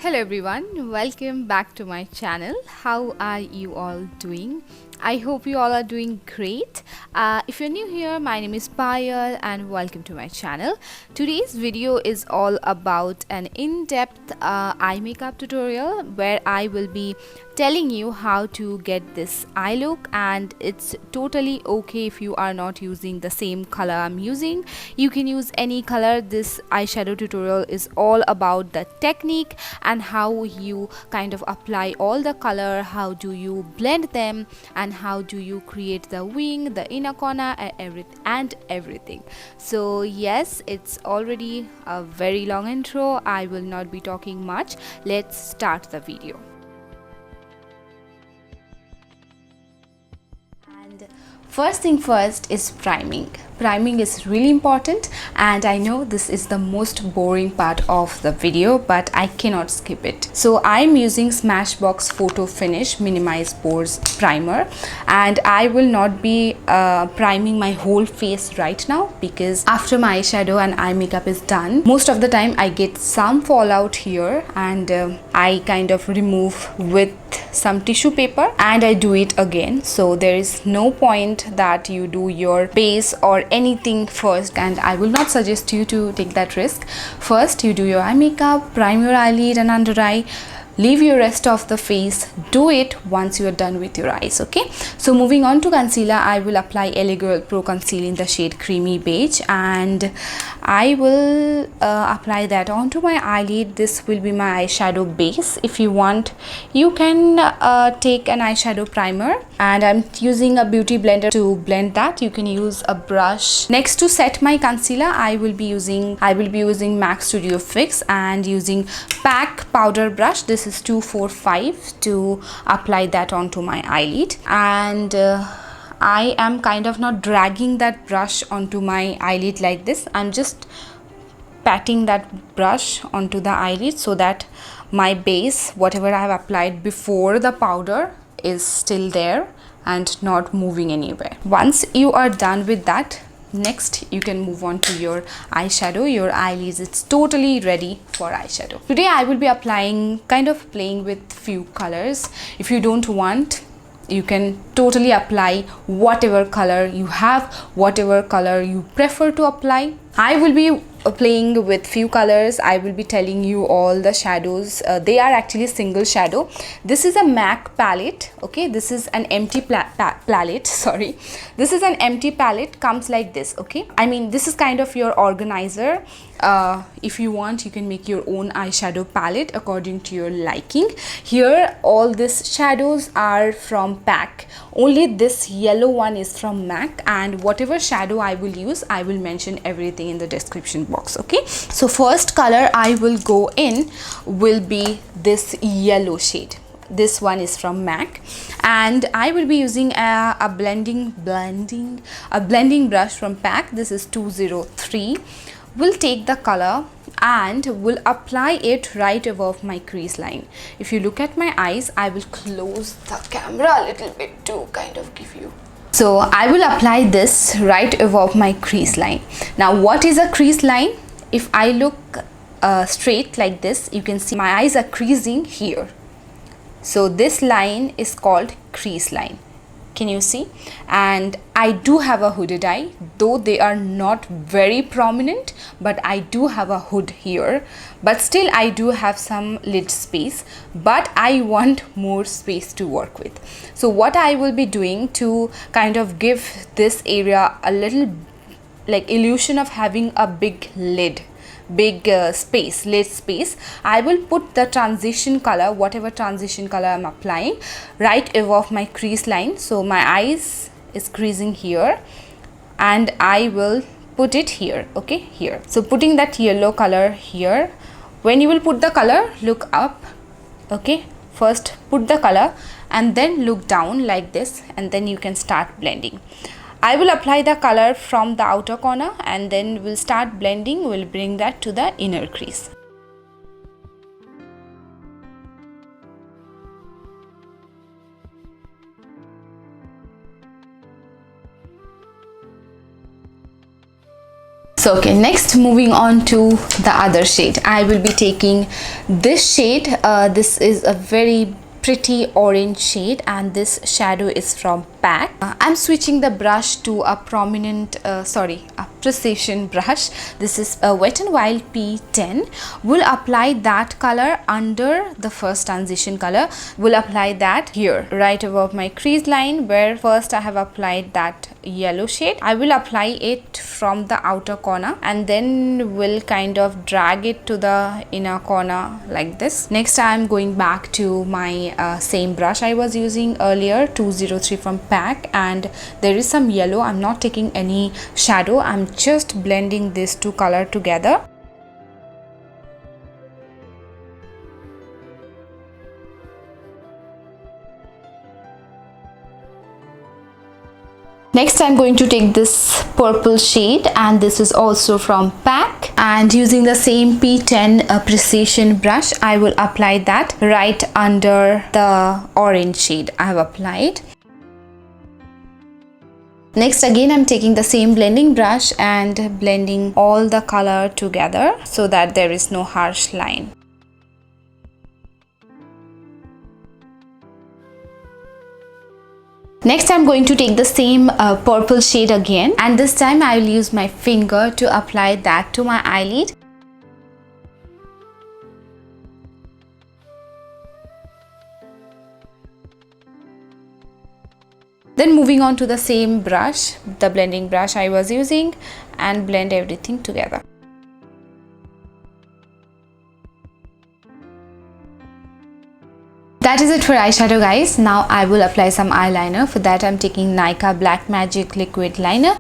Hello everyone, welcome back to my channel. How are you all doing? I hope you all are doing great. If you're new here, my name is Payal and welcome to my channel. Today's video is all about an in-depth eye makeup tutorial where I will be telling you how to get this eye look, and it's totally okay if you are not using the same color I'm using. You can use any color. This eyeshadow tutorial is all about the technique and how you kind of apply all the color, how do you blend them, and how do you create the wing, the inner corner, and everything. So yes, it's already a very long intro. I will not be talking much. Let's start the video. And first thing first is priming. Priming is really important, and I know this is the most boring part of the video, but I cannot skip it. So I'm using Smashbox Photo Finish Minimize Pores Primer, and I will not be priming my whole face right now because after my eyeshadow and eye makeup is done, most of the time I get some fallout here, and I kind of remove with some tissue paper and I do it again. So there is no point that you do your base or anything first, and I will not suggest you to take that risk. First you do your eye makeup, prime your eyelid and under eye, leave your rest of the face. Do it once you are done with your eyes. Okay, so moving on to concealer, I will apply LA Girl Pro Conceal in the shade Creamy Beige, and I will apply that onto my eyelid. This will be my eyeshadow base. If you want, you can take an eyeshadow primer, and I'm using a beauty blender to blend that. You can use a brush. Next, to set my concealer, I will be using MAC Studio Fix and using PAC powder brush. This is 245 to apply that onto my eyelid, and I am kind of not dragging that brush onto my eyelid like this. I'm just patting that brush onto the eyelid so that my base, whatever I have applied before the powder, is still there and not moving anywhere. Once you are done with that, next you can move on to your eyeshadow. Your eyelids, it's totally ready for eyeshadow. Today I will be applying, kind of playing with few colors. If you don't want, you can totally apply whatever color you have, whatever color you prefer to apply. I will be playing with few colors. I will be telling you all the shadows. They are actually single shadow. This is a MAC palette. Okay, this is an empty palette. Sorry, this is an empty palette. Comes like this. Okay, I mean, this is kind of your organizer. If you want, you can make your own eyeshadow palette according to your liking. Here all these shadows are from PAC. Only this yellow one is from MAC, and whatever shadow I will use, I will mention everything in the description box. Okay, so first color I will go in will be this yellow shade. This one is from MAC, and I will be using a blending brush from PAC. This is 203. We'll take the color and will apply it right above my crease line. If you look at my eyes, I will close the camera a little bit to kind of give you. So I will apply this right above my crease line. Now what is a crease line? If I look straight like this, you can see my eyes are creasing here. So this line is called crease line. Can you see? And I do have a hooded eye, though they are not very prominent, but I do have a hood here, but still I do have some lid space, but I want more space to work with. So what I will be doing to kind of give this area a little like illusion of having a big lid, lid space, I will put the transition color, whatever transition color I'm applying, right above my crease line. So my eyes is creasing here, and I will put it here. Okay, here. So putting that yellow color here. When you will put the color, look up. Okay, first put the color and then look down like this, and then you can start blending. I will apply the color from the outer corner, and then we'll start blending. We'll bring that to the inner crease. So okay, next moving on to the other shade, I will be taking this shade. This is a very pretty orange shade and this shadow is from PAC. I'm switching the brush to a a precision brush. This is a Wet n Wild P10. We'll apply that color under the first transition color. We'll apply that here right above my crease line, where first I have applied that yellow shade. I will apply it from the outer corner and then we'll kind of drag it to the inner corner like this. Next I am going back to my same brush I was using earlier, 203 from PAC, and there is some yellow. I'm not taking any shadow, I'm just blending these two color together. Next I'm going to take this purple shade and this is also from PAC, and using the same P10 precision brush I will apply that right under the orange shade I have applied. Next again I'm taking the same blending brush and blending all the color together so that there is no harsh line. Next I'm going to take the same purple shade again, and this time I will use my finger to apply that to my eyelid. Then moving on to the same brush, the blending brush I was using, and blend everything together. That is it for eyeshadow, guys. Now I will apply some eyeliner. For that I'm taking Nykaa Black Magic Liquid Liner.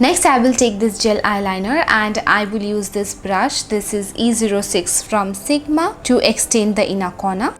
Next I will take this gel eyeliner and I will use this brush. This is E06 from Sigma to extend the inner corner.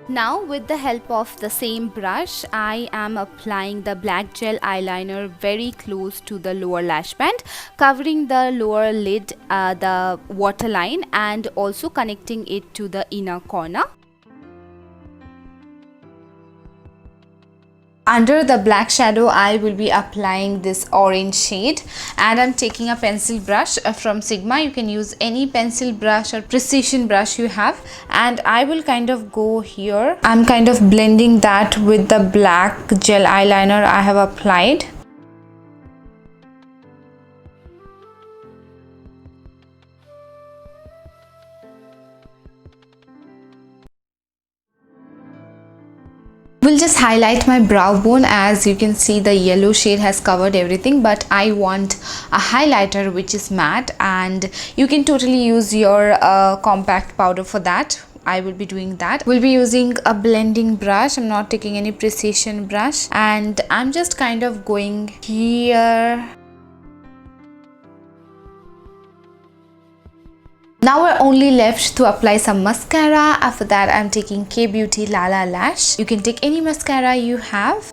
Now with the help of the same brush, I am applying the black gel eyeliner very close to the lower lash band, covering the lower lid, the waterline, and also connecting it to the inner corner. Under the black shadow I will be applying this orange shade, and I'm taking a pencil brush from Sigma. You can use any pencil brush or precision brush you have, and I will kind of go here. I'm kind of blending that with the black gel eyeliner I have applied. Will just highlight my brow bone. As you can see, the yellow shade has covered everything, but I want a highlighter which is matte, and you can totally use your compact powder for that. I will be doing that. We'll be using a blending brush. I'm not taking any precision brush, and I'm just kind of going here. Now we're only left to apply some mascara. After that I'm taking Kay Beauty Lala Lash. You can take any mascara you have.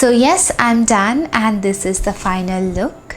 So yes, I'm done and this is the final look.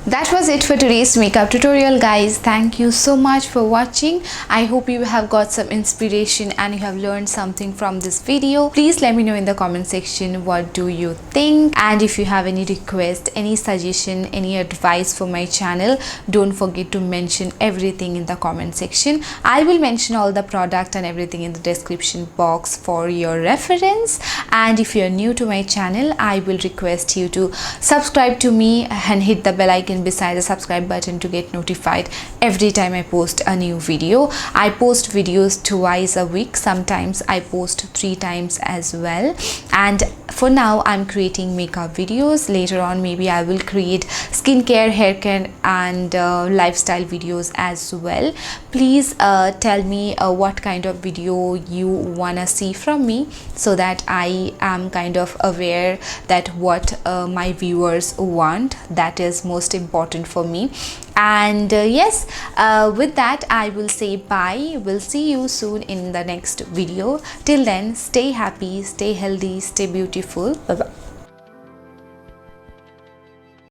That was it for today's makeup tutorial, guys. Thank you so much for watching. I hope you have got some inspiration and you have learned something from this video. Please let me know in the comment section what do you think, and if you have any request, any suggestion, any advice for my channel, don't forget to mention everything in the comment section. I will mention all the product and everything in the description box for your reference. And if you're new to my channel, I will request you to subscribe to me and hit the bell icon beside the subscribe button to get notified every time I post a new video. I post videos twice a week, sometimes I post 3 times as well. And for now I'm creating makeup videos. Later on maybe I will create skincare, hair care and lifestyle videos as well. Please tell me what kind of video you wanna see from me, so that I am kind of aware that what my viewers want. That is most important for me. And yes, with that I will say bye. We'll see you soon in the next video. Till then, stay happy, stay healthy, stay beautiful. Bye bye.